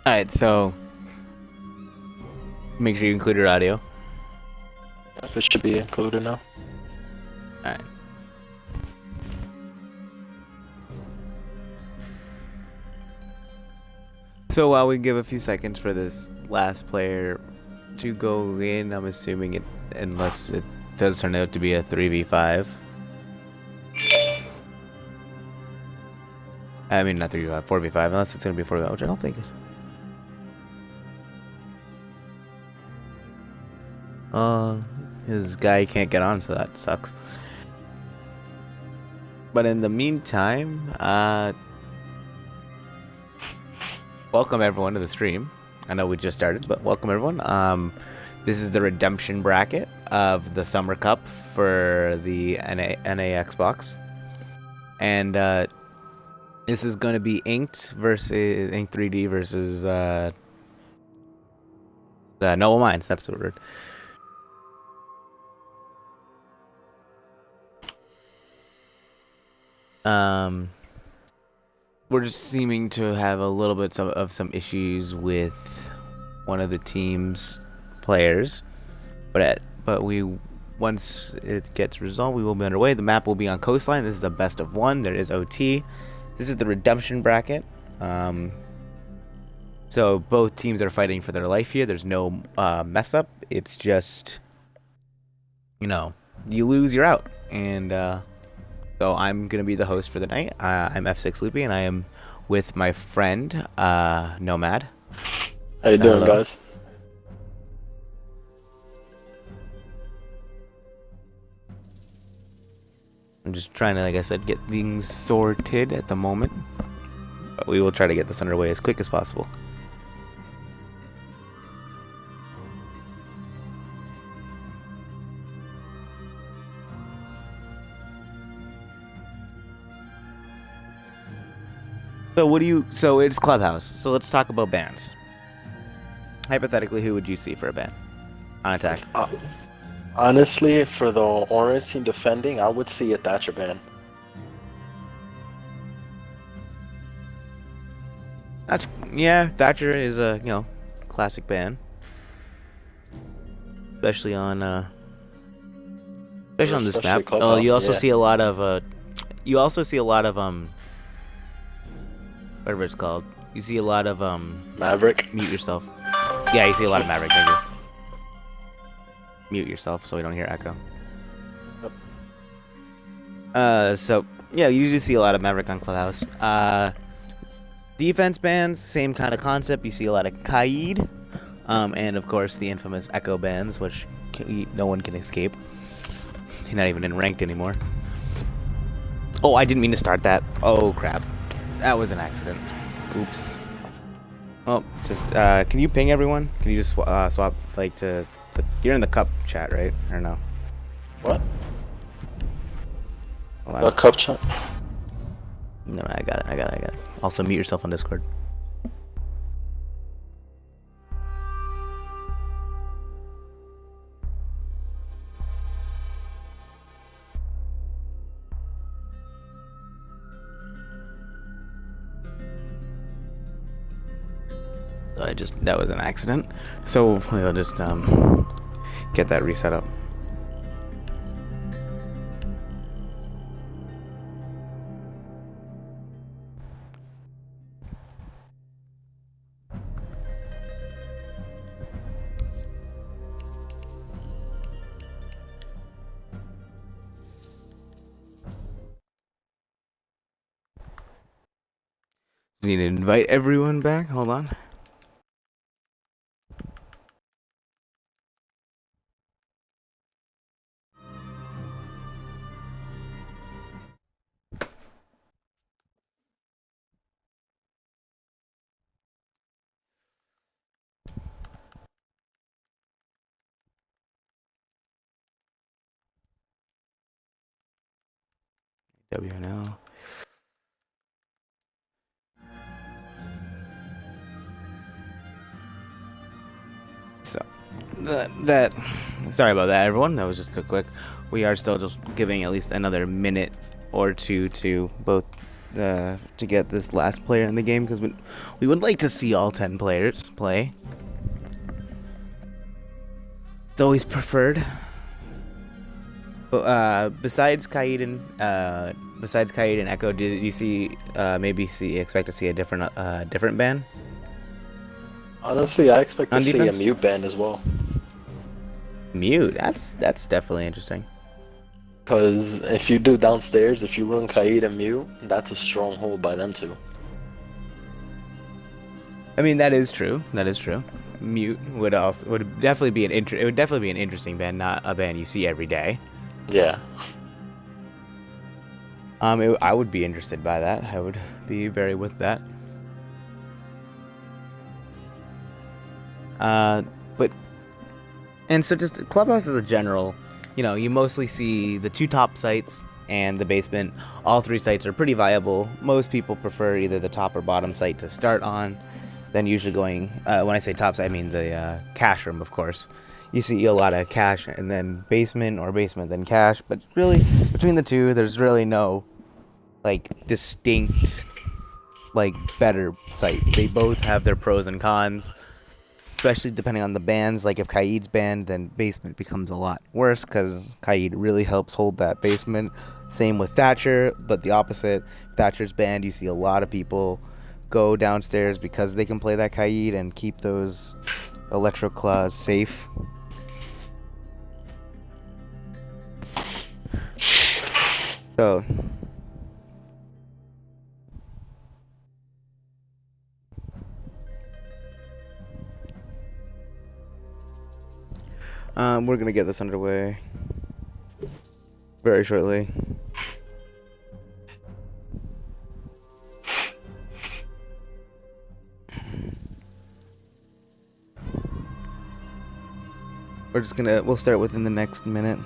Alright, so make sure you include your audio. It should be included now. Alright. So while we give a few seconds for this last player to go in, I'm assuming it, unless it does turn out to be a 3v5. I mean, not 3v5, 4v5, unless it's going to be 4v5, which I don't think it. His guy can't get on, so that sucks. But in the meantime, welcome everyone to the stream. I know we just started, but welcome everyone. This is the redemption bracket of the Summer Cup for the NA Xbox. And this is going to be Ink3d versus Noble Minds. That's the word. We're just seeming to have a little bit of some issues with one of the team's players, but once it gets resolved, we will be underway. The map will be on Coastline. This is the best of one. There is OT. This is the redemption bracket. So both teams are fighting for their life here. There's no mess up. It's just, you know, you lose, you're out. And so I'm gonna be the host for the night. I'm F6 Loopy, and I am with my friend Nomad. How you doing, guys? I'm just trying to, like I said, get things sorted at the moment, but we will try to get this underway as quick as possible. So it's Clubhouse. So let's talk about bans. Hypothetically, who would you see for a ban on attack? Honestly, for the orange team defending, I would see a Thatcher ban. Thatcher is a classic ban, especially on this map. Oh, you also see a lot of whatever it's called. You see a lot of Maverick. Mute yourself. Yeah, you see a lot of Maverick. Thank you. Mute yourself so we don't hear echo. So yeah, you usually see a lot of Maverick on Clubhouse. Defense bans, same kind of concept. You see a lot of Kaid, and of course the infamous Echo bans, which no one can escape. He's not even in ranked anymore. Oh, I didn't mean to start that. Oh crap, that was an accident. Oops. Well, just can you ping everyone? Can you just swap like to? You're in the cup chat, right? Or no? What? The cup chat? No, I got it. Also, mute yourself on Discord. So that was an accident. So we'll just get that reset up. Need to invite everyone back. Hold on. WNL. So sorry about that, everyone. That was just a quick. We are still just giving at least another minute or two to both to get this last player in the game, because we would like to see all 10 players play. It's always preferred. But besides Kaid and Echo, did you see expect to see a different ban? Honestly, I expect to On see defense? a mute ban as well. Mute. That's definitely interesting. Because if you do downstairs, if you run Kaid and mute, that's a stronghold by them too. I mean, that is true. That is true. Mute would definitely be an interesting ban, not a ban you see every day. Yeah. I would be interested by that. I would be very with that. And so just Clubhouse as a general, you mostly see the 2 top sites and the basement. All 3 sites are pretty viable. Most people prefer either the top or bottom site to start on, then usually going, when I say top site, I mean the cash room, of course. You see a lot of cash and then basement, or basement then cash, but really between the 2, there's really no distinct better site. They both have their pros and cons, especially depending on the bans. Like if Kaid's banned, then basement becomes a lot worse because Kaid really helps hold that basement. Same with Thatcher, but the opposite. If Thatcher's banned, you see a lot of people go downstairs because they can play that Kaid and keep those electro claws safe. So we're gonna get this underway very shortly. We'll start within the next minute.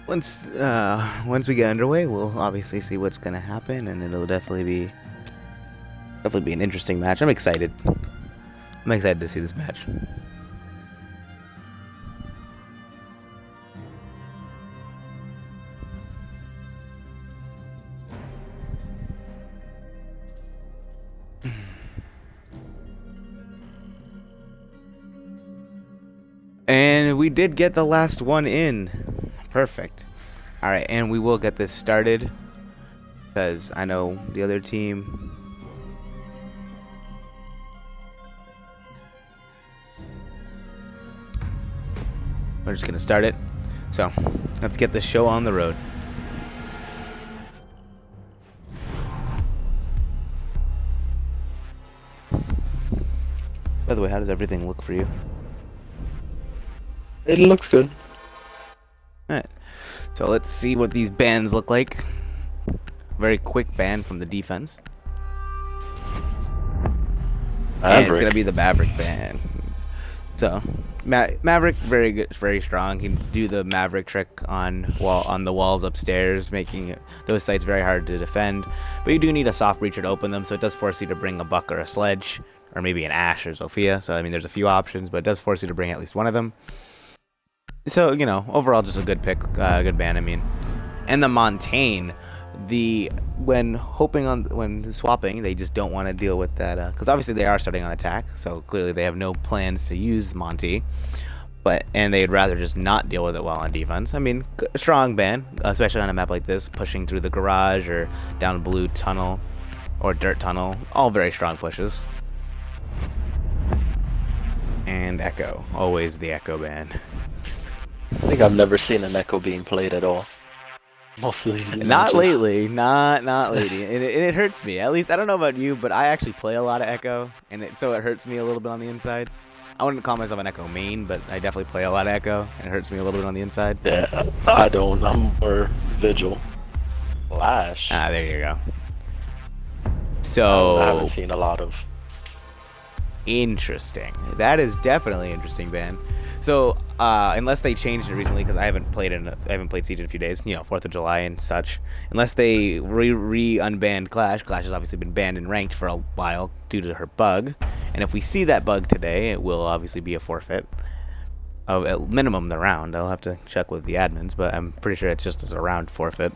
Once we get underway, we'll obviously see what's gonna happen, and it'll definitely be an interesting match. I'm excited. I'm excited to see this match. And we did get the last one in. Perfect. Alright, and we will get this started, because I know the other team. We're just going to start it. So, let's get this show on the road. By the way, how does everything look for you? It looks good. Alright, so let's see what these bans look like. Very quick ban from the defense. And it's gonna be the Maverick ban. So, Maverick, very good, very strong. He can do the Maverick trick on the walls upstairs, making those sites very hard to defend. But you do need a soft breacher to open them, so it does force you to bring a Buck or a Sledge, or maybe an Ashe or Zofia. So I mean, there's a few options, but it does force you to bring at least one of them. So, overall just a good pick, good ban, I mean. And the Montaigne, when swapping, they just don't want to deal with that, because obviously they are starting on attack, so clearly they have no plans to use Monty, and they'd rather just not deal with it while on defense. I mean, strong ban, especially on a map like this, pushing through the garage or down blue tunnel or dirt tunnel, all very strong pushes. And Echo, always the Echo ban. I think I've never seen an Echo being played at all. Most of these Not lately, not lately, and it hurts me. At least I don't know about you, but I actually play a lot of Echo, and so it hurts me a little bit on the inside. I wouldn't call myself an Echo main, but I definitely play a lot of Echo, and it hurts me a little bit on the inside. Yeah, I don't. I'm more Vigil. Flash. Ah, there you go. So I haven't seen a lot of. Interesting. That is definitely interesting, Ben. So unless they changed it recently, because I haven't played Siege in a few days. You know, 4th of July and such. Unless they unbanned Clash. Clash has obviously been banned and ranked for a while due to her bug. And if we see that bug today, it will obviously be a forfeit of at minimum the round. I'll have to check with the admins, but I'm pretty sure it's just as a round forfeit.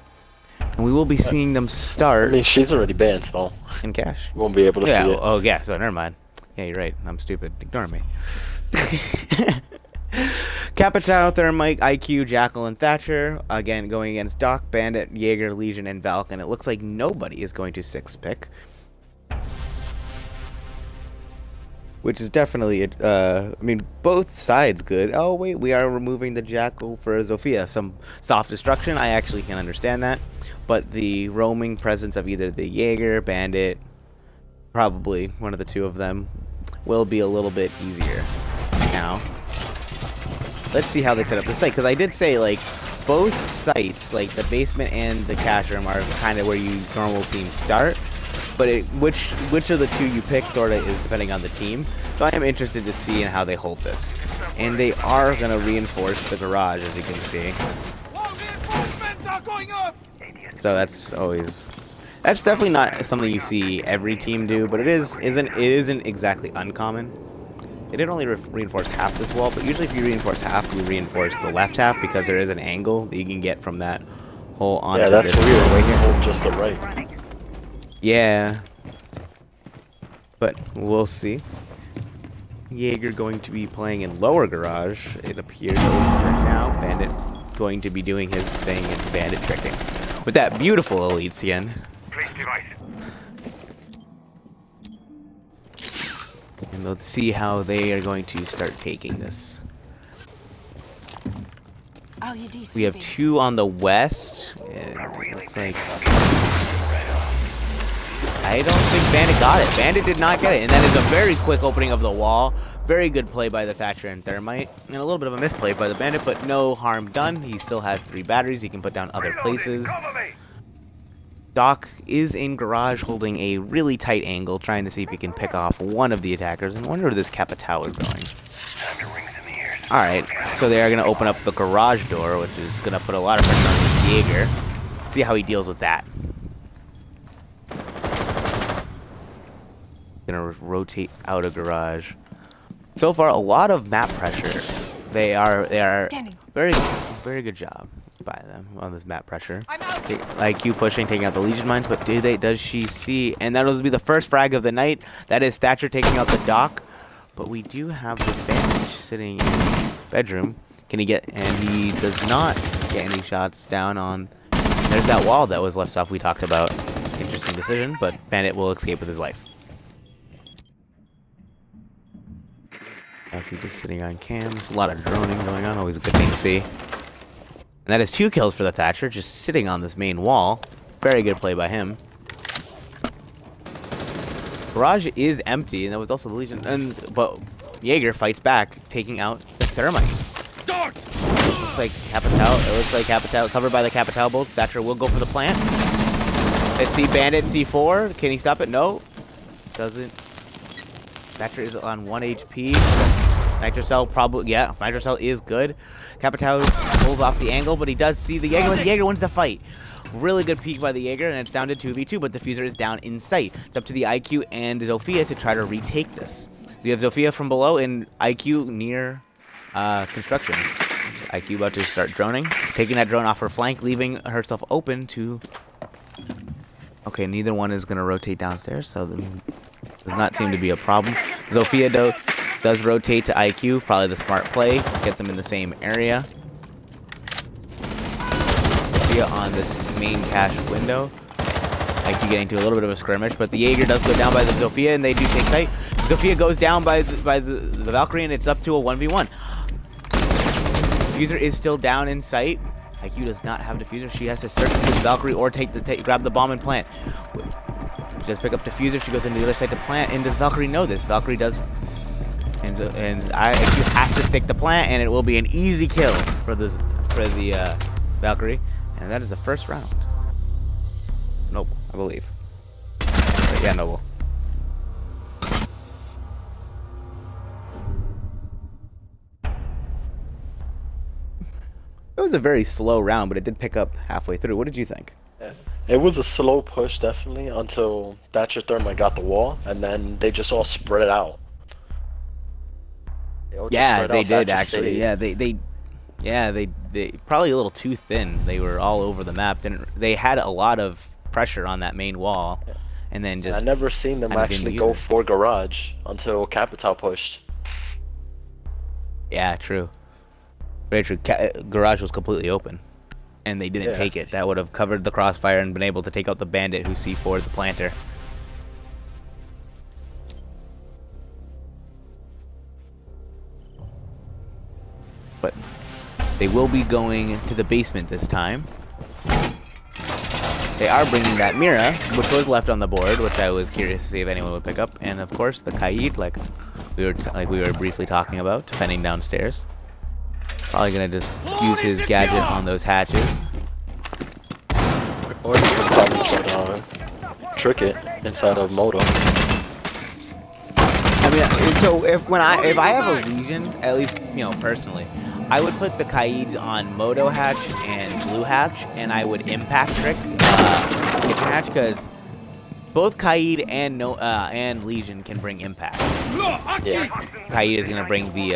And we will be seeing them start. I mean, she's already banned, so in cash. You won't be able to see it. Oh yeah. So never mind. Yeah, you're right. I'm stupid. Ignore me. Capitao, Thermite, IQ, Jackal, and Thatcher. Again, going against Doc, Bandit, Jaeger, Legion, and Valk. And it looks like nobody is going to 6-pick. Which is definitely, I mean, both sides good. Oh, wait, we are removing the Jackal for Zofia. Some soft destruction. I actually can understand that. But the roaming presence of either the Jaeger, Bandit, probably one of the two of them, will be a little bit easier now. Let's see how they set up the site, because I did say, like, both sites, like the basement and the cash room, are kind of where you normal teams start, but which of the two you pick sort of is depending on the team. So I am interested to see how they hold this, and they are going to reinforce the garage, as you can see. So that's definitely not something you see every team do, but it isn't exactly uncommon. They did only reinforce half this wall, but usually if you reinforce half, you reinforce the left half, because there is an angle that you can get from that hole onto this. Yeah, that's weird. Why can't hold just the right? Yeah. But we'll see. Jaeger going to be playing in lower garage, it appears, at least for now. Bandit going to be doing his thing and Bandit tricking. With that beautiful elite skin. And let's see how they are going to start taking this. We have 2 on the west, and it looks like... I don't think Bandit got it. Bandit did not get it, and that is a very quick opening of the wall. Very good play by the Thatcher and Thermite, and a little bit of a misplay by the Bandit, but no harm done. He still has 3 batteries he can put down other places. Doc is in garage holding a really tight angle, trying to see if he can pick off one of the attackers, and wonder where this Capitao is going. Alright, so they are going to open up the garage door, which is going to put a lot of pressure on this Jaeger. See how he deals with that. Going to rotate out of garage. So far, a lot of map pressure. They are very good job by them on this map pressure. IQ pushing, taking out the Legion mines, but does she see? And that'll be the first frag of the night. That is Thatcher taking out the Doc. But we do have this bandage sitting in the bedroom. Can he get? And he does not get any shots down on. There's that wall that was left off we talked about. Interesting decision, but Bandit will escape with his life. IQ just sitting on cams. A lot of droning going on. Always a good thing to see. And that is 2 kills for the Thatcher, just sitting on this main wall. Very good play by him. Garage is empty, and that was also the Legion. But Jaeger fights back, taking out the Thermite. Looks like Capitao. It looks like Capitao covered by the Capitao bolts. Thatcher will go for the plant. Let's see Bandit C4. Can he stop it? No. Doesn't. Thatcher is on 1 HP. Nitrocell probably, yeah, Nitrocell is good. Capitao pulls off the angle, but he does see the Jaeger, but the Jaeger wins the fight. Really good peek by the Jaeger, and it's down to 2v2, but the Fuser is down in sight. It's up to the IQ and Zofia to try to retake this. So you have Zofia from below and IQ near construction. IQ about to start droning. Taking that drone off her flank, leaving herself open to... Okay, neither one is going to rotate downstairs, so does not seem to be a problem. Zofia, though, does rotate to IQ, probably the smart play. Get them in the same area. Zofia on this main cache window. IQ getting to a little bit of a skirmish, but the Jaeger does go down by the Zofia, and they do take sight. Zofia goes down by the Valkyrie, and it's up to a 1v1. Diffuser is still down in sight. IQ does not have Diffuser. She has to search for the Valkyrie or grab the bomb and plant. She does pick up Diffuser. She goes into the other side to plant. And does Valkyrie know this? Valkyrie does. And IQ has to stick the plant, and it will be an easy kill for the Valkyrie. And that is the first round. Noble, I believe. But yeah, Noble. was a very slow round, but it did pick up halfway through. What did you think? Yeah. It was a slow push, definitely, until Thatcher Thermite got the wall, and then they just all spread it out. Yeah, they did Thatcher actually. stayed. Yeah, they probably a little too thin. They were all over the map. They had a lot of pressure on that main wall, and then just. I never seen them actually go for Garage until Capital pushed. Yeah, true. Very true. Garage was completely open, and they didn't take it. That would have covered the crossfire and been able to take out the bandit who C4'd the planter. But they will be going to the basement this time. They are bringing that Mira, which was left on the board, which I was curious to see if anyone would pick up, and of course the Kaid, like we were briefly talking about, defending downstairs. Probably gonna just use his gadget on those hatches. Or you could probably try to trick it inside of Moto. I mean, so if I have a Legion, at least personally, I would put the Kaids on Moto hatch and Blue hatch, and I would impact trick Kitchen hatch because both Kaid and Legion can bring impact. Yeah. Kaid is gonna bring the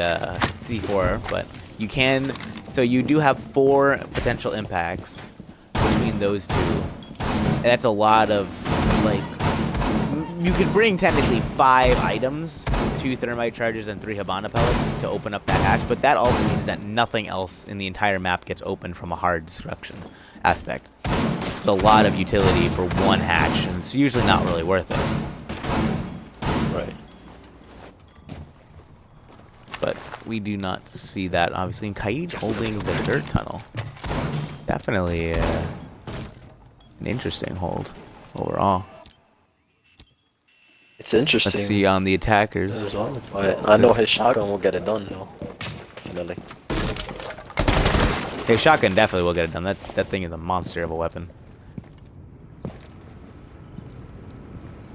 C4, but you can. So you do have 4 potential impacts between those two. And that's a lot of you could bring technically 5 items, 2 thermite charges and 3 Habana pellets to open up that hatch, but that also means that nothing else in the entire map gets open from a hard destruction aspect. It's a lot of utility for one hatch, and it's usually not really worth it. Right. But we do not see that, obviously. And Kaid holding the dirt tunnel. Definitely an interesting hold overall. It's interesting. Let's see on the attackers. But I know his shotgun will get it done, though. Definitely. His shotgun definitely will get it done. That thing is a monster of a weapon.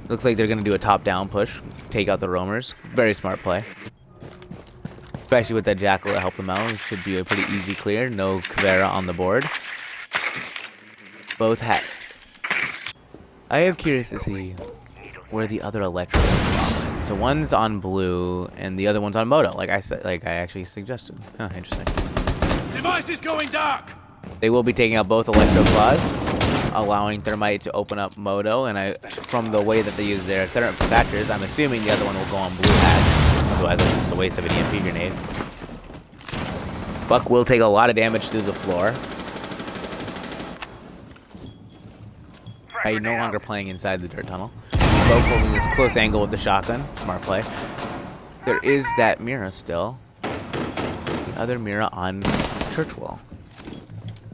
Looks like they're going to do a top-down push. Take out the roamers. Very smart play. Especially with that Jackal to help them out. It should be a pretty easy clear. No Kavera on the board. Both had. I am curious to see where the other electric is. So one's on blue and the other one's on Moto, like I said, like I actually suggested. Huh, interesting. Device is going dark. They will be taking out both electro claws, allowing Thermite to open up Moto, and from the way that they use their Thatchers, I'm assuming the other one will go on blue hatch. Otherwise it's just a waste of an EMP grenade. Buck will take a lot of damage through the floor. No longer playing inside the dirt tunnel. Smoke holding this close angle with the shotgun. Smart play. There is that Mira still. The other Mira on church wall.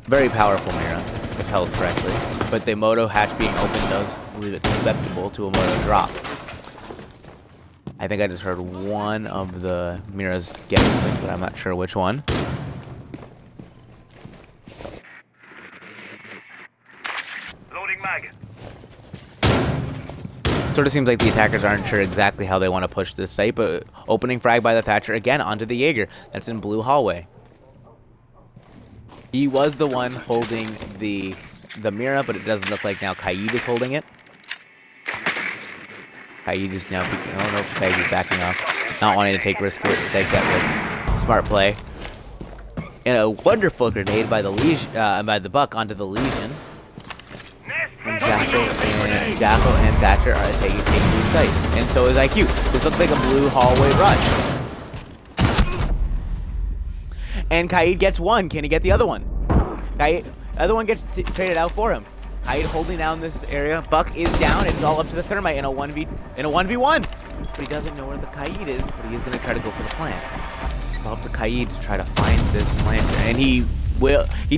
Very powerful Mira, if held correctly. But the Moto hatch being open does leave it susceptible to a Moto drop. I think I just heard one of the Miras get it, but I'm not sure which one. Loading maggot. Sort of seems like the attackers aren't sure exactly how they want to push this site, but opening frag by the Thatcher again onto the Jaeger. That's in blue hallway. He was the one holding the Mira, but it doesn't look like now Kaid is holding it. Kaid is now peeking. Oh no, Kaid is backing off. Not wanting to take that risk. Smart play. And a wonderful grenade by the Buck onto the Legion. And Jackal and Thatcher are taking blue site. And so is IQ. This looks like a blue hallway rush. And Kaid gets one. Can he get the other one? The other one gets traded out for him. Kaid holding down this area. Buck is down. It's all up to the Thermite in a 1v1. But he doesn't know where the Kaid is, but he is going to try to go for the plant. It's up to Kaid to try to find this planter. And he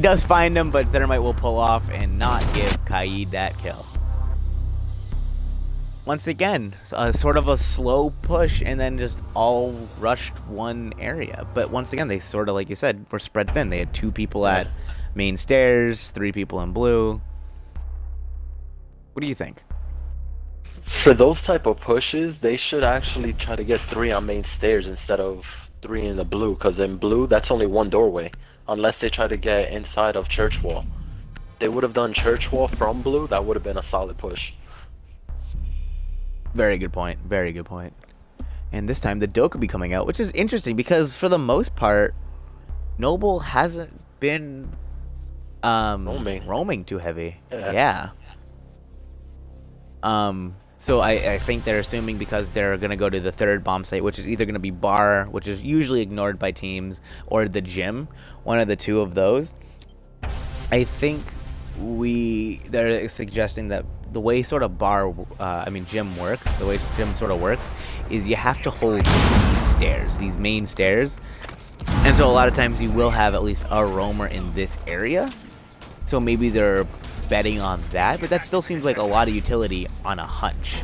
does find him, but Thermite will pull off and not give Kaid that kill. Once again, sort of a slow push and then just all rushed one area. But once again, they sort of, like you said, were spread thin. They had 2 people at main stairs, 3 people in blue. What do you think? For those type of pushes, they should actually try to get 3 on main stairs instead of 3 in the blue, because in blue, that's only 1 doorway. unless they try to get inside of church wall. They would have done church wall from blue. That would have been a solid push. Very good point. Very good point. And this time the doe could be coming out, which is interesting because for the most part, Noble hasn't been roaming too heavy. Yeah. So I think they're assuming because they're going to go to the third bomb site, which is either going to be bar, which is usually ignored by teams, or the gym, one of the two of those. I think they're suggesting that the way sort of gym works, the way gym sort of works, is you have to hold these main stairs. And so a lot of times you will have at least a roamer in this area. So maybe they're betting on that, but that still seems like a lot of utility on a hunch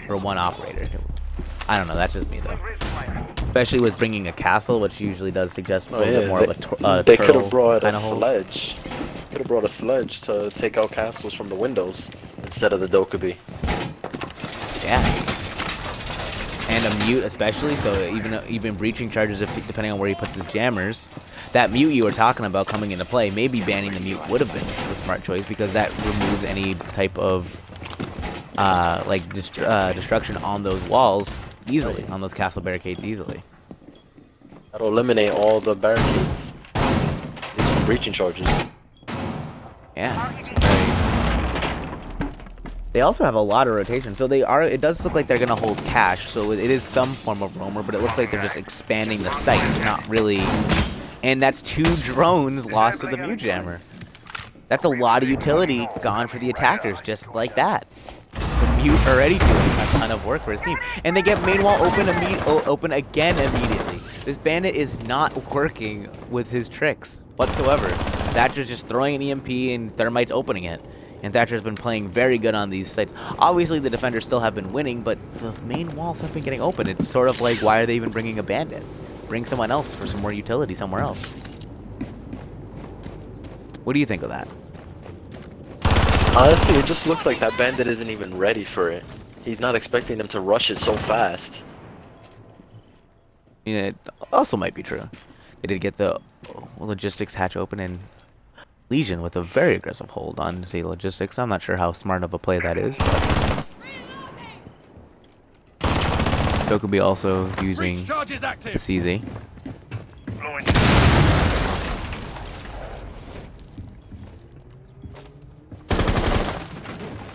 for one operator. I don't know, that's just me though. Especially with bringing a castle, which usually does suggest a little bit more of a they could have brought a hold. sledge. Could have brought a sledge to take out castles from the windows instead of the Dokubi. Yeah. And a mute especially, so even breaching charges, depending on where he puts his jammers. That mute you were talking about coming into play, maybe banning the mute would have been the smart choice because that removes any type of destruction on those walls easily, on those castle barricades easily. That'll eliminate all the barricades. These from breaching charges. Yeah. They also have a lot of rotation, so it does look like they're going to hold cash, so it is some form of roamer, but it looks like they're just expanding the site. It's not really... And that's 2 drones lost to the mute jammer. That's a lot of utility gone for the attackers, just like that. The mute already doing a ton of work for his team. And they get main wall open again immediately. This bandit is not working with his tricks whatsoever. Thatcher's just throwing an EMP and Thermite's opening it. And Thatcher's been playing very good on these sites. Obviously, the defenders still have been winning, but the main walls have been getting open. It's sort of like, why are they even bringing a bandit? Bring someone else for some more utility somewhere else. What do you think of that? Honestly, it just looks like that bandit isn't even ready for it. He's not expecting them to rush it so fast. Yeah, it also might be true. They did get the logistics hatch open and Legion with a very aggressive hold on the logistics. I'm not sure how smart of a play that is, but Dokubi also using the CZ.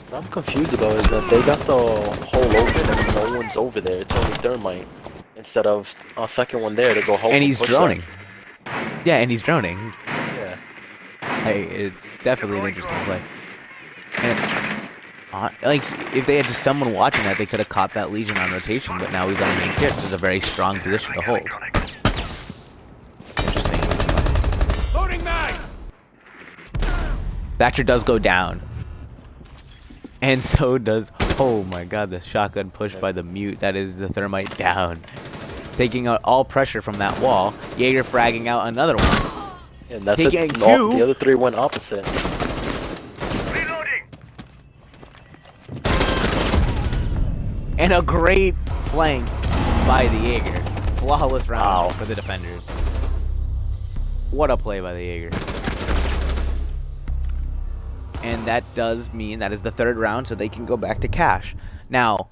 What I'm confused about is that they got the hole open and no one's over there. It's only Thermite instead of a second one there to go hold. And he's droning. Yeah, and he's droning. Yeah. Hey, it's definitely an interesting play. And, like, if they had just someone watching that, they could have caught that Legion on rotation, but now he's on the main stairs, which is a very strong position to hold. Interesting. Loading mag! Thatcher does go down. And so does, oh my god, the shotgun push by the mute. That is the Thermite down. Taking out all pressure from that wall. Jaeger fragging out another one. And that's Taking it. two. The other 3 went opposite. Reloading! And a great flank by the Jaeger. Flawless round for the defenders. What a play by the Jaeger. And that does mean that is the 3rd round, so they can go back to cash. Now,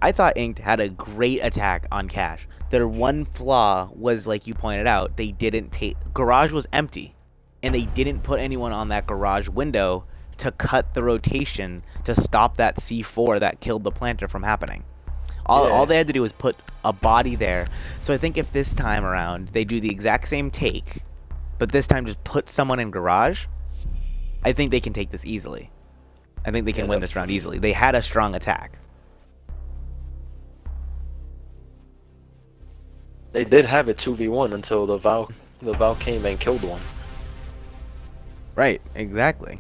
I thought Ink3d had a great attack on cash. Their one flaw was, like you pointed out, they didn't take... Garage was empty, and they didn't put anyone on that garage window to cut the rotation to stop that C4 that killed the planter from happening. All they had to do was put a body there. So I think if this time around they do the exact same take, but this time just put someone in garage, I think they can take this easily. I think they can win this round easily. They had a strong attack. They did have it 2v1 until the Val came and killed one. Right, exactly.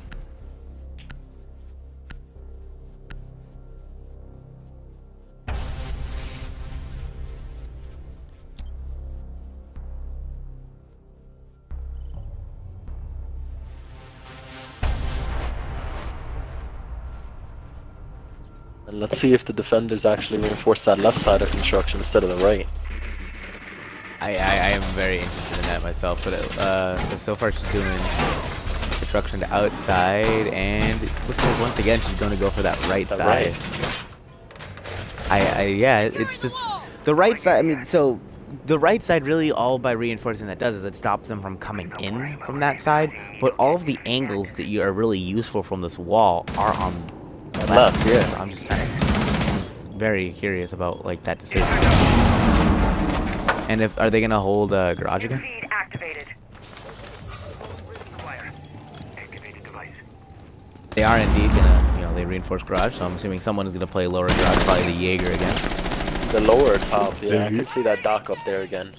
And let's see if the defenders actually reinforce that left side of construction instead of the right. I am very interested in that myself, but so far she's doing construction to outside, and looks like once again she's going to go for that right side. Yeah, it's just the right side. I mean, so the right side really all by reinforcing that does is it stops them from coming in from that side, but all of the angles that you are really useful from this wall are on the left. Yeah. So I'm just kind of very curious about like that decision. And are they gonna hold garage again? Feed activated. Fire. Activated device. They are indeed gonna, they reinforce garage. So I'm assuming someone is gonna play lower garage, probably the Jaeger again. The lower top, yeah, I can see that dock up there again.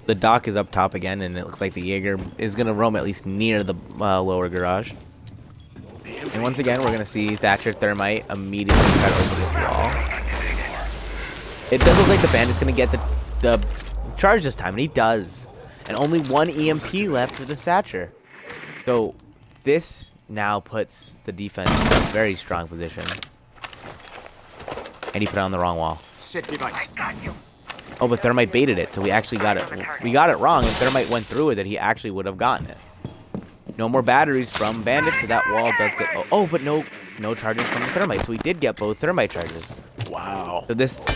The dock is up top again, and it looks like the Jaeger is gonna roam at least near the lower garage. And once again, we're gonna see Thatcher Thermite immediately try to open this wall. It does look like the bandit's gonna get the charge this time, and he does. And only one EMP left for the Thatcher. So this now puts the defense in a very strong position. And he put it on the wrong wall. Set device. Oh, but Thermite baited it, so we actually got it. We got it wrong, and Thermite went through it that he actually would have gotten it. No more batteries from Bandit, so that wall does get... Oh, but no charges from the Thermite, so we did get both Thermite charges. Wow. So this... Okay.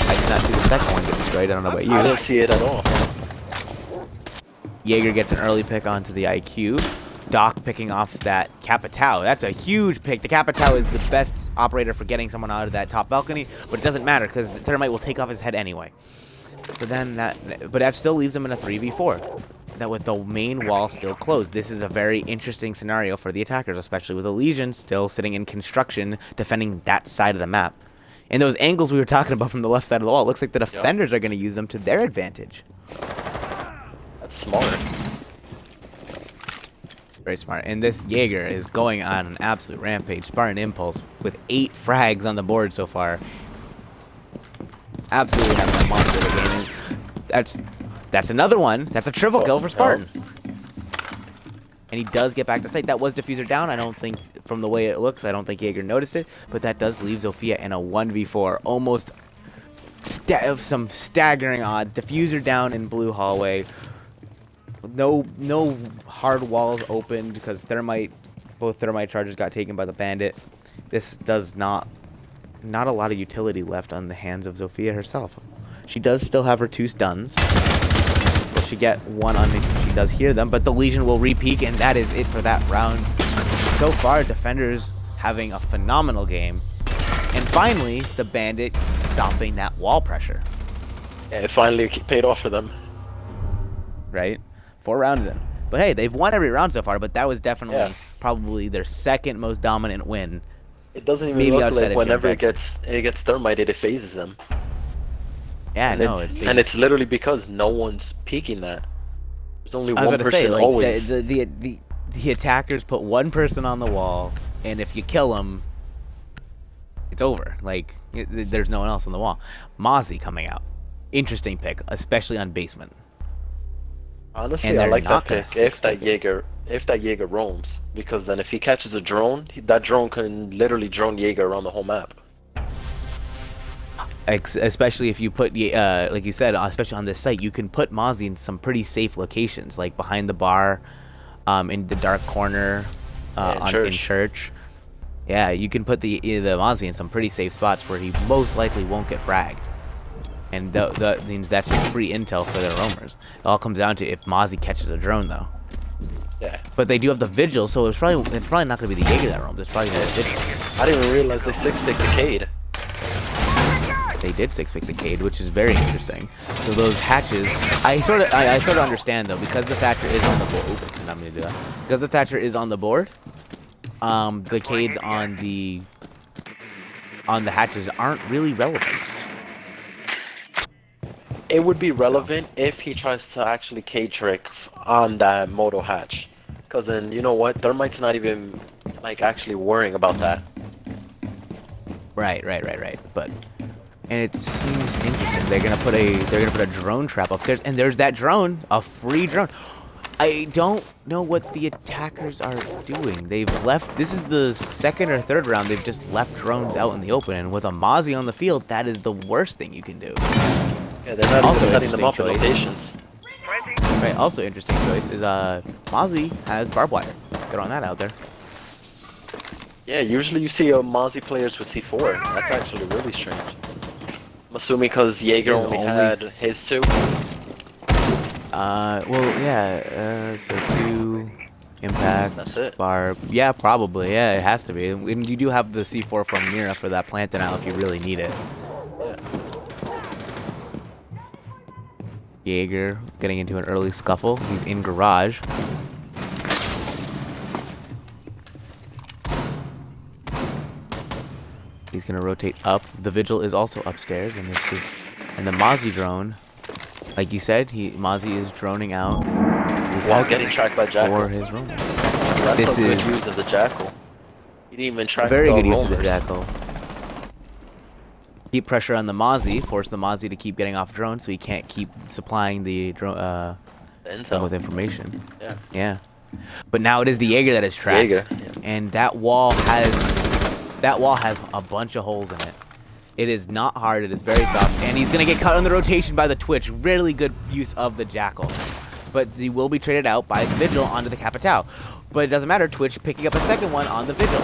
I did not see the second one get destroyed. I don't know about you. I didn't see it at all. Jaeger gets an early pick onto the IQ. Doc picking off that Capitao. That's a huge pick. The Capitao is the best operator for getting someone out of that top balcony, but it doesn't matter because the Thermite will take off his head anyway. But then that still leaves him in a 3v4. That with the main wall still closed. This is a very interesting scenario for the attackers, especially with the Legion still sitting in construction, defending that side of the map. And those angles we were talking about from the left side of the wall, it looks like the defenders are going to use them to their advantage. That's smart. Very smart. And this Jaeger is going on an absolute rampage. Spartan Impulse with 8 frags on the board so far. Absolutely having a monster of a game. That's another one. That's a triple kill for Spartan. And he does get back to site. That was diffuser down. I don't think, from the way it looks, I don't think Jaeger noticed it. But that does leave Zofia in a 1v4. Almost some staggering odds. Diffuser down in blue hallway. No hard walls opened because both Thermite charges got taken by the Bandit. This does not a lot of utility left on the hands of Zofia herself. She does still have her 2 stuns. Will she get one on me? She does hear them, but the Legion will re-peek, and that is it for that round. So far, defenders having a phenomenal game. And finally, the Bandit stopping that wall pressure. Yeah, it finally paid off for them. Right? 4 rounds in. But hey, they've won every round so far, but that was definitely probably their second most dominant win. It doesn't even look like whenever it gets Thermited, it phases them. Yeah, and it's literally because no one's peeking that. There's only one person like, always. The attackers put one person on the wall, and if you kill them, it's over. Like, there's no one else on the wall. Mozzie coming out. Interesting pick, especially on basement. Honestly, I like that pick if that Jaeger roams, because then if he catches a drone, that drone can literally drone Jaeger around the whole map. Especially if you put, like you said, especially on this site, you can put Mozzie in some pretty safe locations, like behind the bar, in the dark corner, in church. Yeah, you can put the Mozzie in some pretty safe spots where he most likely won't get fragged. And that means that's just free intel for their roamers. It all comes down to if Mozzie catches a drone, though. Yeah. But they do have the Vigil, so it's probably not going to be the Jaeger that roams. It's probably going to be I didn't even realize they 6-picked the Cade. They did 6-pick the Cade, which is very interesting. So those hatches, I sort of understand though, because the Thatcher is on the board. Oops, I'm not going to do that. Because the Thatcher is on the board, the Cades on the hatches aren't really relevant. It would be relevant if he tries to actually Cade trick on that Moto hatch, because then you know what, Thermite's not even like actually worrying about that. Right. But it seems interesting. They're gonna put a drone trap upstairs, and there's that drone, a free drone. I don't know what the attackers are doing. They've left. This is the second or third round. They've just left drones out in the open, and with a Mozzie on the field, that is the worst thing you can do. Yeah, they're not Also even setting them interesting up in choice. locations. Right, also interesting choice is Mozzie has barbed wire. Throwing that out there. Yeah, usually you see Mozzie players with C4. That's actually really strange. I'm assuming because Jaeger There's only only had s- his two. Well, yeah, so 2 impact, That's it. barb. Yeah, probably. Yeah, it has to be. And you do have the C4 from Mira for that plant denial if you really need it. Yeah. Jaeger getting into an early scuffle. He's in garage. He's gonna rotate up. The Vigil is also upstairs, and and the Mozzie drone, like you said, Mozzie is droning out. While getting tracked by Jackal. For his roamers. That's This a good is use of the Jackal. He didn't even track very the good use of the roamers. Jackal. Keep pressure on the Mozzie, force the Mozzie to keep getting off drone, so he can't keep supplying the drone The them intel. with information. Yeah. Yeah. But now it is the Jaeger that is tracked. Jaeger. Yeah. And that wall has a bunch of holes in it. It is not hard, it is very soft, and he's gonna get cut on the rotation by the Twitch. Really good use of the Jackal. But he will be traded out by the Vigil onto the Capitao. But it doesn't matter, Twitch picking up a second one on the Vigil.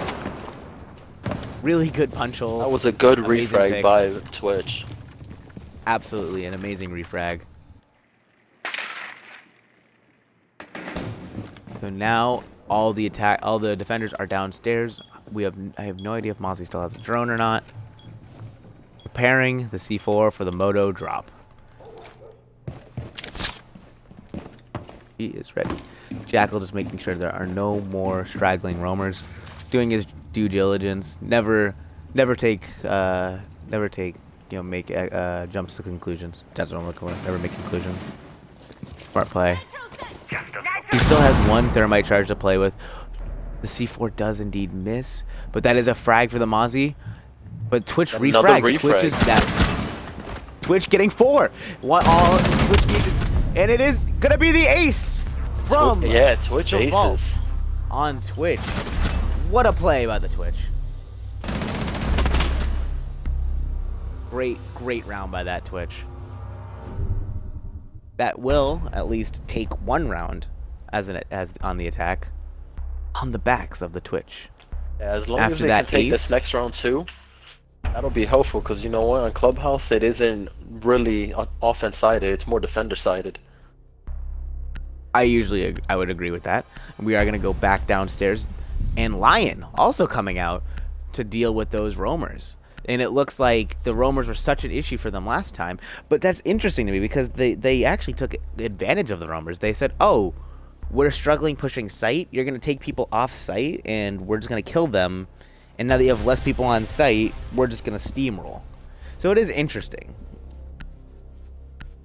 Really good punch hole. That was a good Amazing refrag pick. by Twitch. Absolutely an amazing refrag. So now all the defenders are downstairs. I have no idea if Mozzie still has a drone or not. Preparing the C4 for the Moto drop. He is ready. Jackal just making sure there are no more straggling roamers. Doing his due diligence. Never take make jumps to conclusions. That's what I'm looking for. Never make conclusions. Smart play. He still has 1 thermite charge to play with. The C4 does indeed miss, but that is a frag for the Mozzie. But Twitch Another refrags. refrag. Twitch is that. Twitch getting 4. All Twitch needs is, and it is gonna be the ace from Twitch Savalt aces. on Twitch. What a play by the Twitch. Great round by that Twitch. That will at least take 1 round as on the attack on the backs of the Twitch. Yeah, as long After as they that can take ace- this next round too, that'll be helpful because you know what? On Clubhouse, it isn't really offense sided; it's more defender sided. I would agree with that. We are going to go back downstairs, and Lion also coming out to deal with those roamers. And it looks like the roamers were such an issue for them last time. But that's interesting to me because they actually took advantage of the roamers. They said, oh, we're struggling pushing site. You're going to take people off site, and we're just going to kill them. And now that you have less people on site, we're just going to steamroll. So it is interesting.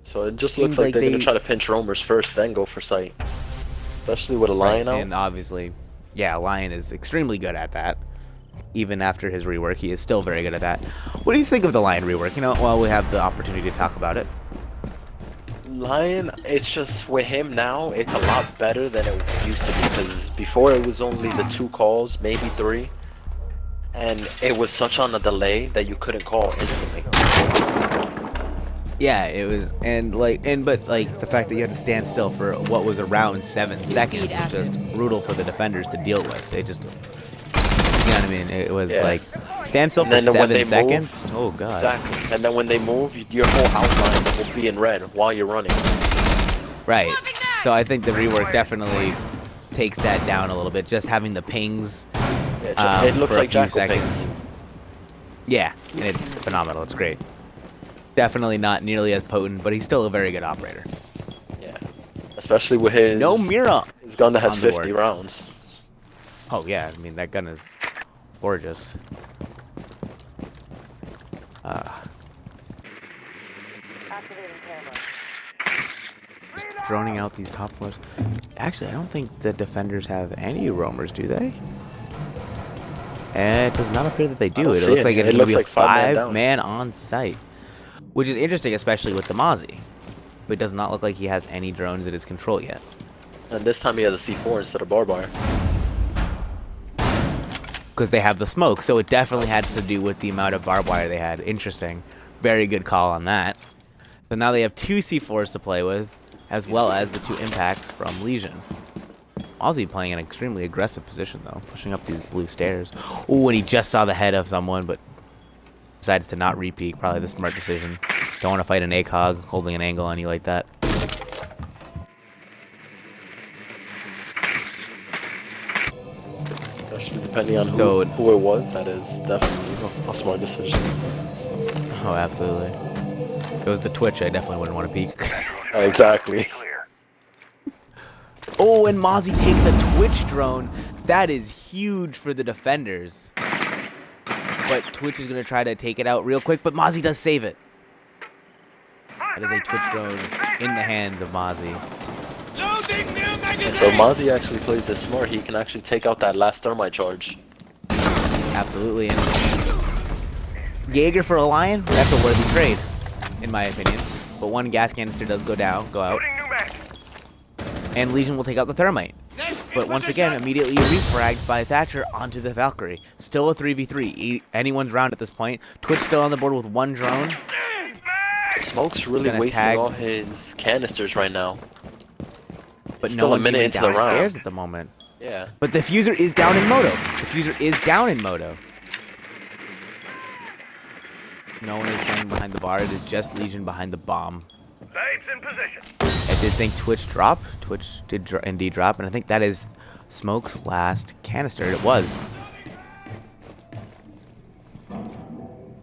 So it just looks Seems like like they're they- gonna try to pinch roamers first, then go for sight. Especially with a Lion out. And obviously, yeah, Lion is extremely good at that. Even after his rework, he is still very good at that. What do you think of the Lion rework? You know, while we have the opportunity to talk about it. Lion, it's just with him now, it's a lot better than it used to be because before it was only the 2 calls, maybe 3, and it was such on a delay that you couldn't call instantly. Yeah, it was, but the fact that you had to stand still for what was around 7 seconds was just brutal for the defenders to deal with. They just, you know what I mean? It was like stand still for And then when 7 they seconds. move- Oh god. Exactly. And then when they move, your whole outline will be in red while you're running. Right. So I think the rework definitely takes that down a little bit. Just having the pings. Yeah, it looks for a like few Jackal seconds. pings. Yeah, and it's phenomenal. It's great. Definitely not nearly as potent, but he's still a very good operator. Yeah. Especially with his No Mira. his gun that has on the 50 board. rounds. Oh yeah, I mean that gun is gorgeous. Activating camera. Just droning out these top floors. Actually, I don't think the defenders have any roamers, do they? It does not appear that they do. don't It see looks like any. it's It going to looks be a like 5-man down. 5-man on site, which is interesting, especially with the Mozzie. But it does not look like he has any drones at his control yet. And this time he has a C4 instead of barbed wire. Because they have the smoke, so it definitely had to do with the amount of barbed wire they had. Interesting. Very good call on that. So now they have 2 C4s to play with, as well as the 2 impacts from Legion. Aussie playing an extremely aggressive position, though, pushing up these blue stairs. Ooh, and he just saw the head of someone, but decides to not re-peek. Probably the smart decision. Don't want to fight an ACOG holding an angle on you like that. Especially depending on who it was, that is definitely a smart decision. Oh, absolutely. If it was the Twitch, I definitely wouldn't want to peek. Exactly. Oh, and Mozzie takes a Twitch drone. That is huge for the defenders. But Twitch is going to try to take it out real quick, but Mozzie does save it. That is a Twitch drone in the hands of Mozzie. So Mozzie actually plays this smart. He can actually take out that last thermite charge. Absolutely. And Jaeger for a Lion, that's a worthy trade, in my opinion. But 1 gas canister does go out. And Legion will take out the thermite. But once again, immediately refragged by Thatcher onto the Valkyrie. Still a 3v3. Anyone's round at this point. Twitch still on the board with 1 drone. Smoke's really wasting all his canisters right now. But still no a minute into the round. Downstairs at the moment. Yeah. But the Fuser is down in Moto. The Fuser is down in Moto. No one is playing behind the bar. It is just Legion behind the bomb. Babes in position. I did think Twitch dropped. Twitch did indeed drop, and I think that is Smoke's last canister. It was.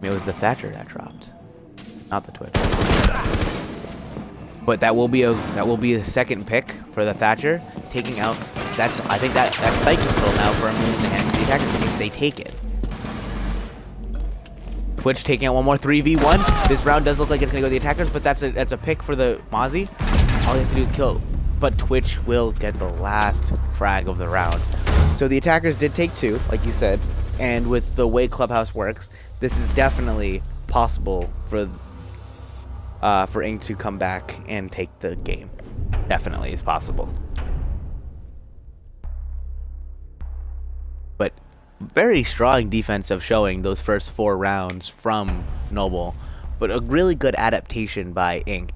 It was the Thatcher that dropped, not the Twitch. But that will be a second pick for the Thatcher, taking out. I think that's sight control now firmly in the hands of the attackers if they take it. Twitch taking out 1 more 3v1. This round does look like it's gonna go to the attackers, but that's a pick for the Mozzie. All he has to do is kill, but Twitch will get the last frag of the round. So the attackers did take 2, like you said, and with the way Clubhouse works, this is definitely possible for Ink to come back and take the game. Definitely is possible. But very strong defensive showing those first 4 rounds from Noble, but a really good adaptation by Ink.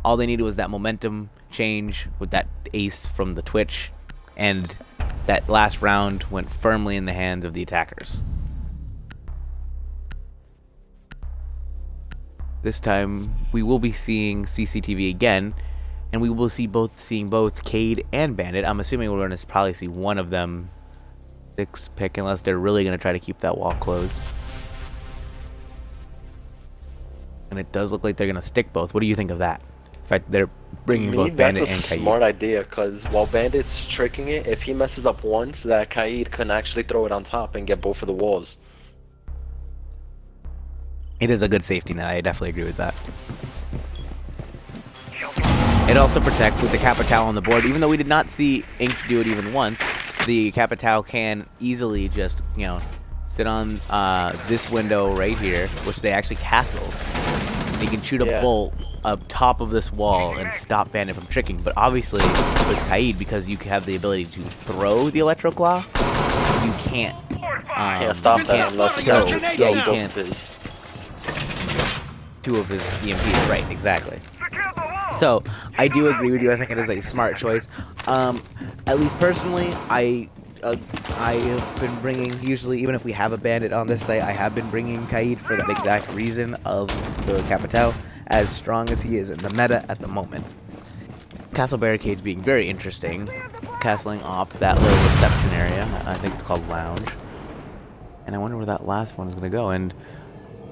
All they needed was that momentum change with that ace from the Twitch, and that last round went firmly in the hands of the attackers. This time we will be seeing CCTV again, and we will see seeing both Cade and Bandit. I'm assuming we're going to probably see one of them 6 pick unless they're really going to try to keep that wall closed. And it does look like they're going to stick both. What do you think of that? In fact, they're bringing both Bandit and Kaid. That's a smart idea, because while Bandit's tricking it, if he messes up once, that Kaid can actually throw it on top and get both of the walls. It is a good safety net. I definitely agree with that. It also protects with the Capitao on the board. Even though we did not see Ink do it even once, the Capitao can easily just, sit on this window right here, which they actually castled. They can shoot a bolt up top of this wall and stop Bandit from tricking. But obviously, with Kaid, because you have the ability to throw the Electro Claw, you can't. Can't stop that unless you can't. 2 of his EMPs, right? Exactly. So I do agree with you. I think it is a smart choice. At least personally, I have been bringing, usually even if we have a Bandit on this site, I have been bringing Kaid for that exact reason of the Capitao, as strong as he is in the meta at the moment. Castle barricades being very interesting, castling off that little reception area. I think it's called Lounge. And I wonder where that last one is going to go. And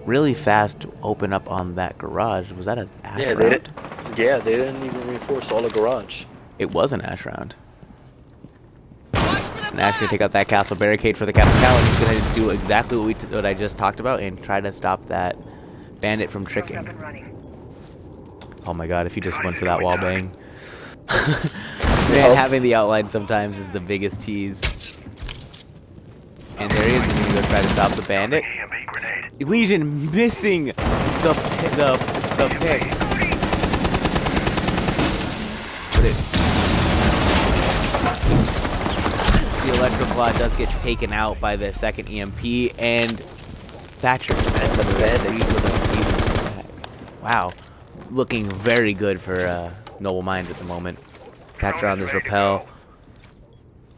really fast open up on that garage. Was that an Ash round? They didn't even reinforce all the garage. It was an Ash round. And Ash gonna take out that castle barricade for the Capitao, and he's gonna do exactly what I just talked about and try to stop that Bandit from tricking. Oh my god, if he just went for that wall bang. Man, having the outline sometimes is the biggest tease. And there he is, he's gonna go try to stop the Bandit. Legion missing the pick. The Electro Claw does get taken out by the second EMP, and Thatcher and the Bandit. Wow. looking very good for Noble Minds at the moment. Thatcher on this rappel.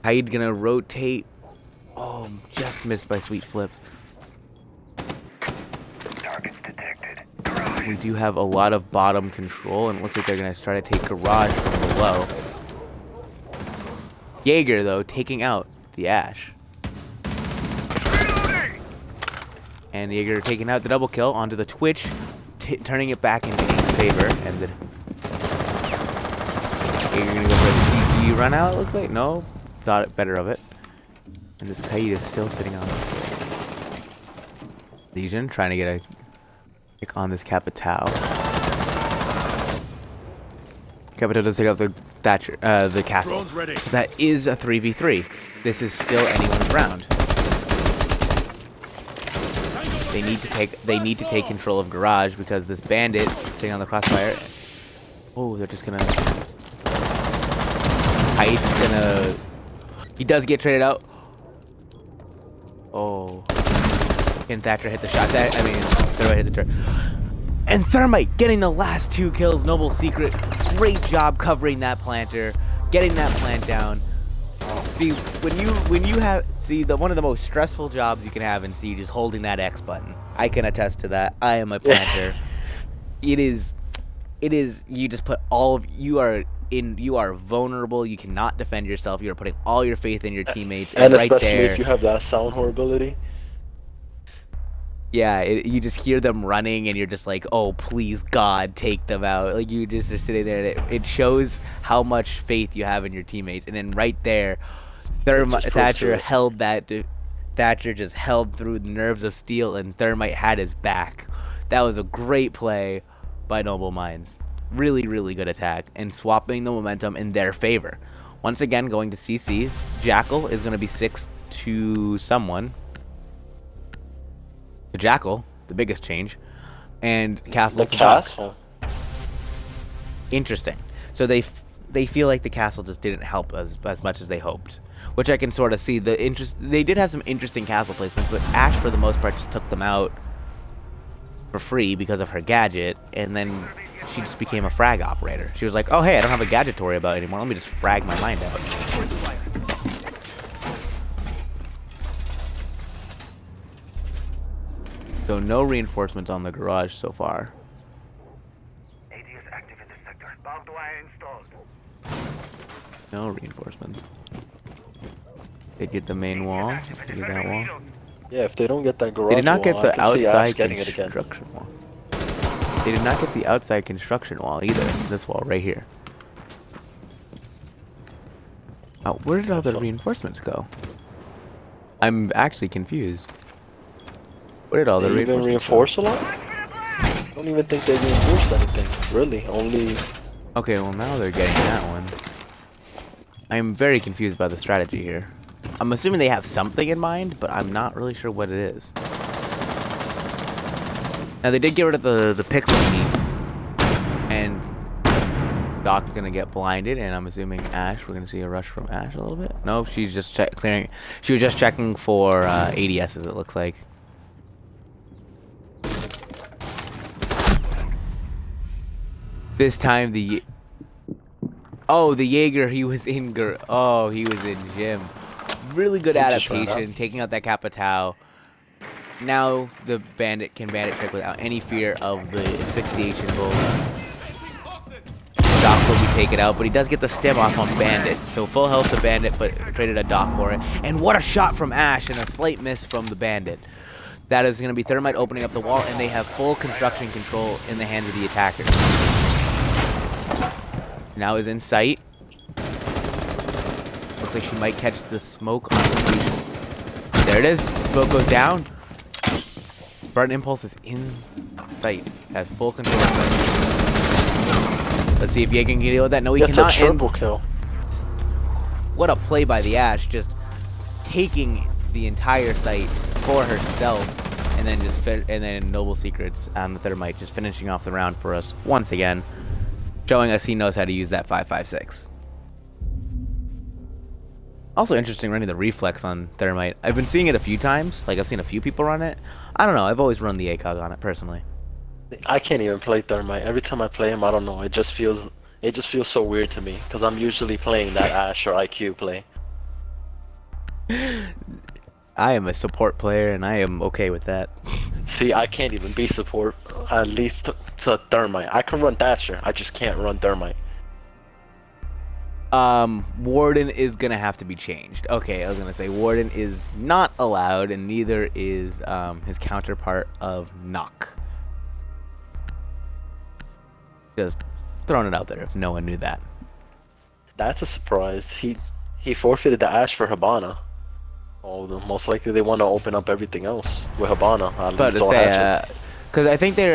Hyde gonna rotate. Oh, just missed by sweet flips. We do have a lot of bottom control, and it looks like they're gonna try to take garage from below. Jaeger, though, taking out the Ash. And Jaeger taking out the double kill onto the Twitch, turning it back into Ink's favor. And the Jaeger gonna go for a GG run out, it looks like. No, thought it better of it. And this Kaid is still sitting on this kill. Legion trying to get a kick on this Capitao. Capitao does take out the Thatcher, the castle. So that is a 3v3. This is still anyone's round. They need to take control of garage because this bandit is sitting on the crossfire. Oh, they're just gonna. Hyde's gonna. He does get traded out. Oh. Can Thatcher hit the shot? Thermite hit the turret. And Thermite getting the last 2 kills. Noble Secret. Great job covering that planter, getting that plant down. See, when you have one of the most stressful jobs you can have in Siege is holding that X button. I can attest to that. I am a planter. It is you just put all of you are vulnerable. You cannot defend yourself. You are putting all your faith in your teammates. And right especially there, if you have that sound horribility. Yeah, you just hear them running, and you're just like, "Oh, please, God, take them out!" Like you just are sitting there, and it shows how much faith you have in your teammates. And then right there, Thatcher held that. Thatcher just held through the nerves of steel, and Thermite had his back. That was a great play by Noble Minds. Really, really good attack, and swapping the momentum in their favor. Once again, going to CC. Jackal is going to be 6 to someone. The Jackal, the biggest change, and Castle. The Castle. Interesting. So they feel like the Castle just didn't help as much as they hoped, which I can sort of see. They did have some interesting Castle placements, but Ash for the most part just took them out for free because of her gadget, and then she just became a frag operator. She was like, "Oh hey, I don't have a gadget to worry about anymore. Let me just frag my mind out." So no reinforcements on the garage so far. AD is active in the sector. Barbed wire installed. No reinforcements. They get the main wall. They get that wall. Yeah, if they don't get that garage They did not get wall, the I can see Ash outside getting it again. construction wall. They did not get the outside construction wall either. This wall right here. Oh, where did all the reinforcements go? I'm actually confused. Where did all the They even reinforcements reinforce a lot? I don't even think they reinforced anything. Really, only. Okay, well now they're getting that one. I'm very confused by the strategy here. I'm assuming they have something in mind, but I'm not really sure what it is. Now they did get rid of the pixel peaks, and Doc's gonna get blinded, and I'm assuming Ash. We're gonna see a rush from Ash a little bit. Nope, she's just clearing. She was just checking for ADSs. It looks like. This time the Jaeger, he was in gym. Really good adaptation, taking out that Capitao. Now the bandit can bandit trick without any fear of the asphyxiation bullets. Doc will be taken out, but he does get the stim off on Bandit. So full health to Bandit, but traded a Doc for it. And what a shot from Ash, and a slight miss from the Bandit. That is going to be Thermite opening up the wall, and they have full construction control in the hands of the attackers. Now is in sight. Looks like she might catch the smoke on the There it is. The smoke goes down. Burn Impulse is in sight. Has full control of sight. Let's see if Jaeger can deal with that. No, he cannot. That's a triple kill. What a play by the Ash. Just taking the entire site for herself. And then Noble Secrets on the Thermite just finishing off the round for us once again. Showing us he knows how to use that 5.56. Also interesting running the reflex on Thermite. I've been seeing it a few times. Like, I've seen a few people run it. I don't know. I've always run the ACOG on it, personally. I can't even play Thermite. Every time I play him, I don't know. It just feels so weird to me because I'm usually playing that Ash or IQ play. I am a support player, and I am okay with that. See, I can't even be support, at least to Thermite. I can run Thatcher, I just can't run Thermite. Warden is gonna have to be changed. Okay, I was gonna say Warden is not allowed, and neither is his counterpart of Knock. Just throwing it out there if no one knew that. That's a surprise. He forfeited the Ash for Hibana. Oh, most likely they want to open up everything else with Hibana. At But least to all say, hatches. because I think they're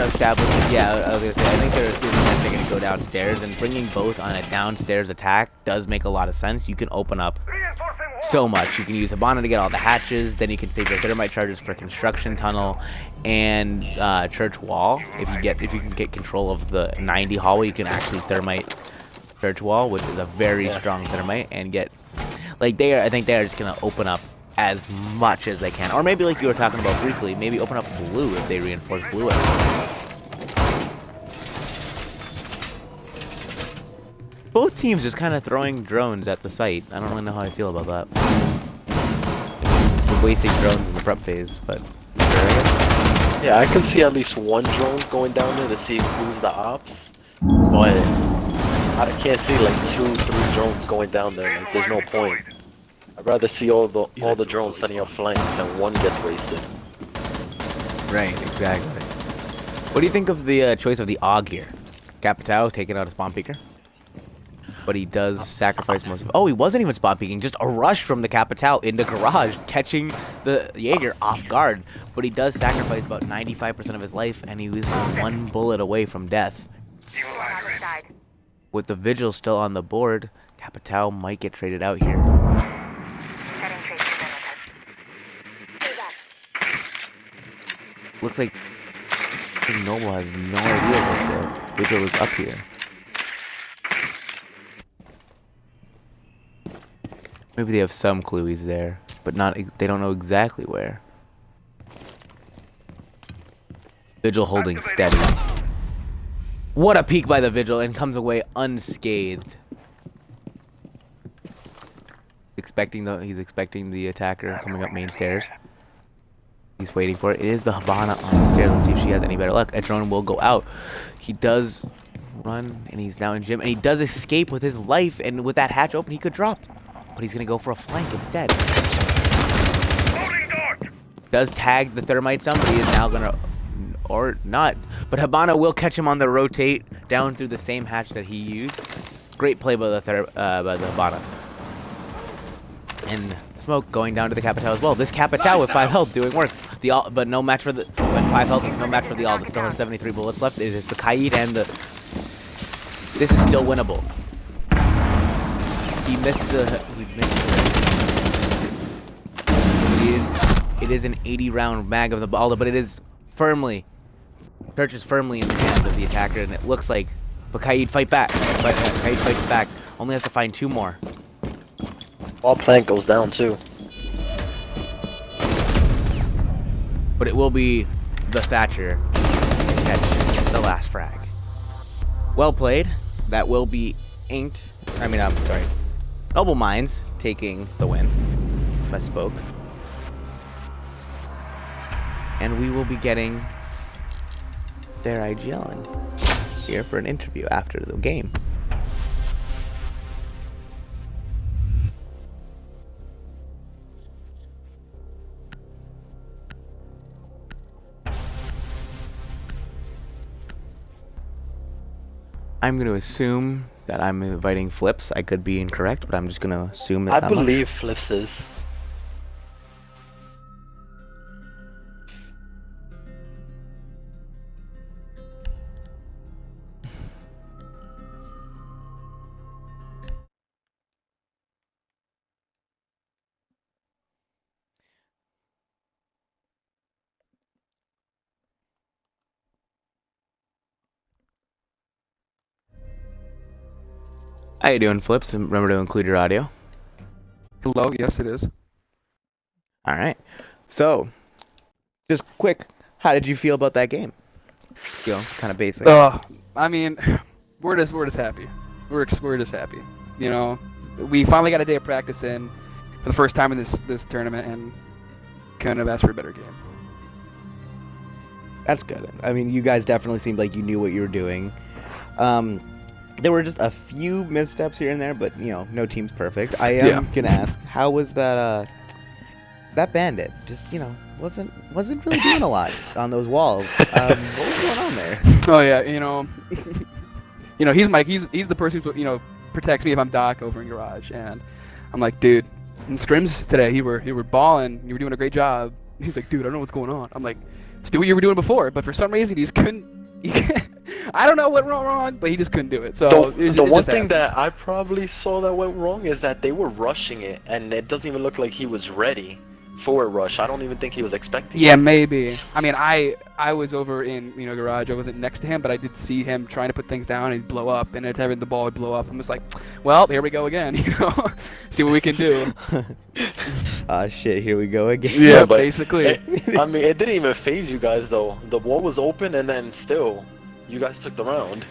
establishing. Yeah, I was gonna say I think they're assuming that they're gonna go downstairs, and bringing both on a downstairs attack does make a lot of sense. You can open up Reinforcing wall. so much. You can use Hibana to get all the hatches, then you can save your thermite charges for construction tunnel and church wall. If you can get control of the 90 hallway, you can actually thermite church wall, which is a very strong thermite, and get like I think they are just gonna open up as much as they can, or maybe like you were talking about briefly, maybe open up blue if they reinforce blue. Both teams just kind of throwing drones at the site. I don't really know how I feel about that. We're wasting drones in the prep phase, but Yeah, I can see at least one drone going down there to see who's the ops, but I can't see like 2-3 drones going down there. Like, there's no point. I'd rather see all the drones setting up flanks and one gets wasted. right, exactly. What do you think of the choice of the AUG here? Capitao taking out a spawn peeker, but he does sacrifice most of. Oh, he wasn't even spawn peeking, just a rush from the Capitao into garage, catching the Jaeger off guard. But he does sacrifice about 95% of his life, and he was one bullet away from death. Equalizer in. Side. With the Vigil still on the board, Capitao might get traded out here. Setting tracer thermite. Looks like King Noble has no idea that the Vigil is up here. Maybe they have some clue he's there, but they don't know exactly where. Vigil holding steady. What a peek by the Vigil, and comes away unscathed. He's expecting the attacker coming up main stairs. He's waiting for it. It is the Hibana on the stairs. Let's see if she has any better luck. A drone will go out. He does run, and he's now in gym, and he does escape with his life, and with that hatch open, he could drop. But he's gonna go for a flank instead. Loading dart. Does tag the thermite some, but he is now gonna, or not. But Hibana will catch him on the rotate down through the same hatch that he used. Great play by the Hibana. And smoke going down to the Capitao as well. This Capitao with 5 health doing work. But no match for the. When 5 health is no match for the Ald. It still has 73 bullets left. It is the Kaid and the. This is still winnable. He missed the. It is an 80 round mag of the Balda, but it is firmly. Church is firmly in the hands of the attacker, and it looks like. But Kaid fight back. Kaid fights back. Only has to find 2 more. All plank goes down too. But it will be the Thatcher to catch the last frag. Well played. That will be Inked. I'm sorry. Noble Minds taking the win. I spoke. And we will be getting their IGL in here for an interview after the game. I'm going to assume that I'm inviting Flips. I could be incorrect, but I'm just going to assume that I believe Flips is. How you doing, Flips? And remember to include your audio. Hello, yes it is. All right. So, just quick, how did you feel about that game? You know, kind of basics. I mean, we're just happy. We're just happy. You know, we finally got a day of practice in for the first time in this tournament, and couldn't have asked for a better game. That's good. I mean, you guys definitely seemed like you knew what you were doing. There were just a few missteps here and there, but you know, no team's perfect. I am gonna ask, how was that bandit? Just, you know, wasn't really doing a lot on those walls. What was going on there? Oh yeah, you know, he's the person who, you know, protects me if I'm Doc over in garage, and I'm like, dude, in scrims today you were balling, you were doing a great job. He's like, dude, I don't know what's going on. I'm like, just do what you were doing before, but for some reason he just couldn't. I don't know what went wrong, but he just couldn't do it. So the one thing that I probably saw that went wrong is that they were rushing it, and it doesn't even look like he was ready for a rush. I don't even think he was expecting it. Yeah, maybe. I mean, I was over in, you know, garage. I wasn't next to him, but I did see him trying to put things down and he'd blow up, and every time the ball would blow up, I'm just like, well, here we go again, you know, see what we can do. Shit, here we go again. Yeah, No, but basically. I mean, it didn't even phase you guys though. The wall was open, and then still, you guys took the round.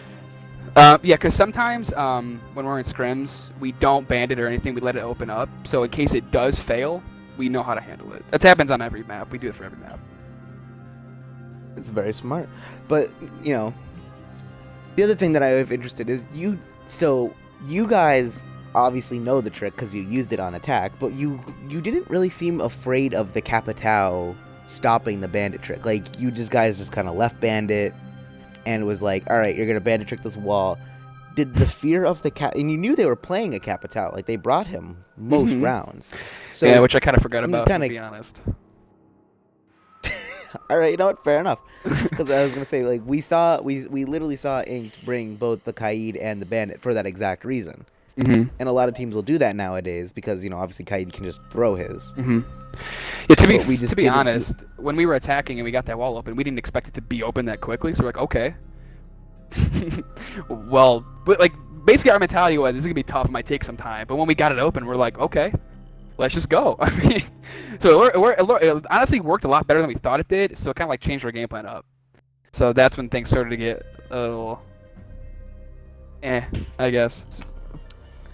Yeah, because sometimes when we're in scrims, we don't band it or anything. We let it open up, so in case it does fail, we know how to handle it. That happens on every map. We do it for every map. It's very smart. But, you know, the other thing that I have interested is you guys obviously know the trick because you used it on attack, but you didn't really seem afraid of the Capitao stopping the bandit trick. Like, you guys just kind of left bandit and was like, all right, you're going to bandit trick this wall. Did the fear of the and you knew they were playing a Capitao, like they brought him most rounds. So yeah, which I kind of forgot I'm about, just to be honest. All right, you know what? Fair enough. Because I was gonna say, like, we literally saw Ink bring both the Kaid and the Bandit for that exact reason. And a lot of teams will do that nowadays because, you know, obviously Kaid can just throw his. Yeah, to be honest, see... when we were attacking and we got that wall open, we didn't expect it to be open that quickly. So we're like, okay. Well, but like basically our mentality was, this is gonna be tough. It might take some time. But when we got it open, we're like, okay, let's just go. I mean, so it honestly worked a lot better than we thought it did. So it kind of like changed our game plan up. So that's when things started to get a little, I guess.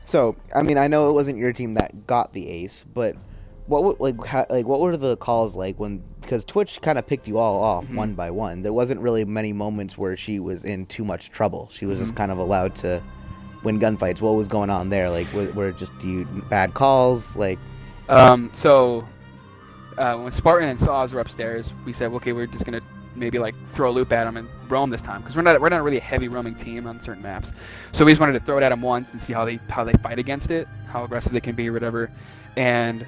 So I mean, I know it wasn't your team that got the ace, but what what were the calls like when, because Twitch kind of picked you all off one by one. There wasn't really many moments where she was in too much trouble. She was just kind of allowed to win gunfights. What was going on there? Like, were just bad calls? Like, so when Spartan and Saws were upstairs, we said, okay, we're just gonna maybe like throw a loop at them and roam this time because we're not really a heavy roaming team on certain maps. So we just wanted to throw it at them once and see how they fight against it, how aggressive they can be or whatever. And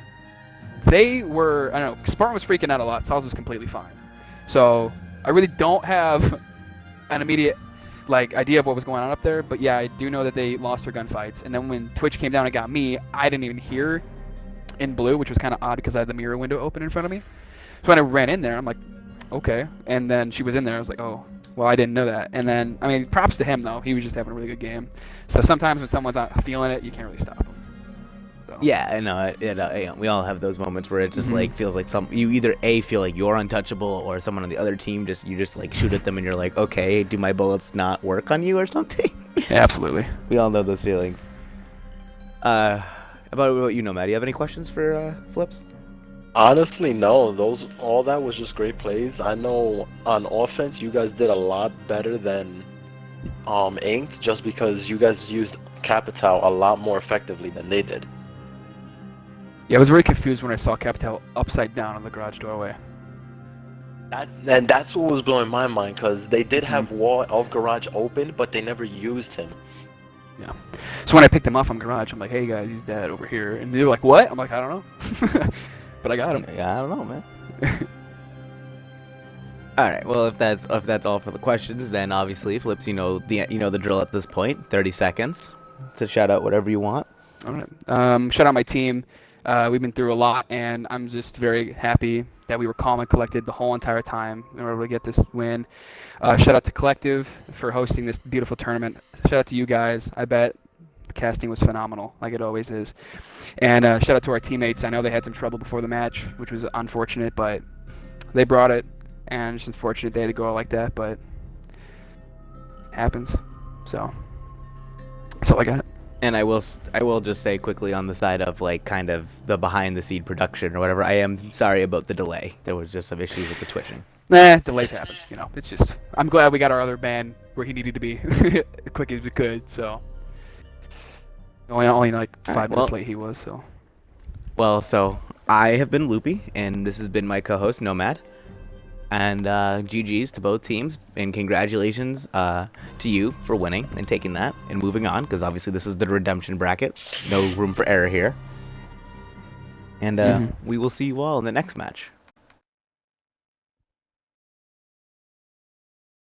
they were, I don't know, Spartan was freaking out a lot. Saws was completely fine. So I really don't have an immediate like idea of what was going on up there, but yeah, I do know that they lost their gunfights. And then when Twitch came down and got me, I didn't even hear in blue, which was kind of odd because I had the mirror window open in front of me. So when I ran in there, I'm like, okay. And then she was in there. I was like, oh, well, I didn't know that. And then, I mean, props to him though. He was just having a really good game. So sometimes when someone's not feeling it, you can't really stop them. So. Yeah, I know. We all have those moments where it just like feels like you either feel like you're untouchable, or someone on the other team you just like shoot at them and you're like, okay, do my bullets not work on you or something? Yeah, absolutely. We all know those feelings. About what you know, Matt, do you have any questions for Flips? Honestly, no. All that was just great plays. I know on offense, you guys did a lot better than Inked, just because you guys used Capitao a lot more effectively than they did. Yeah, I was very confused when I saw Capitao upside down on the garage doorway. And that's what was blowing my mind, because they did have wall of garage open, but they never used him. Yeah. So when I picked him up from garage, I'm like, hey guys, he's dead over here. And they were like, what? I'm like, I don't know. But I got him. Yeah, I don't know, man. All right. Well, if that's all for the questions, then obviously, Flips, you know the drill at this point. 30 seconds to shout out whatever you want. All right. Shout out my team. We've been through a lot, and I'm just very happy that we were calm and collected the whole entire time in order to get this win. Shout out to Collective for hosting this beautiful tournament. Shout out to you guys. I bet the casting was phenomenal, like it always is. And shout out to our teammates. I know they had some trouble before the match, which was unfortunate, but they brought it, and it's unfortunate they had to go out like that, but happens. So that's all I got. And I will just say quickly on the side of like kind of the behind the scene production or whatever. I am sorry about the delay. There was just some issues with the twitching. Nah, delays happen. You know, it's just. I'm glad we got our other band where he needed to be as quick as we could. So only like 5 minutes late he was. So. Well, so I have been Loopy, and this has been my co-host Nomad. And GG's to both teams, and congratulations to you for winning and taking that and moving on, because obviously this was the redemption bracket. No room for error here. And we will see you all in the next match.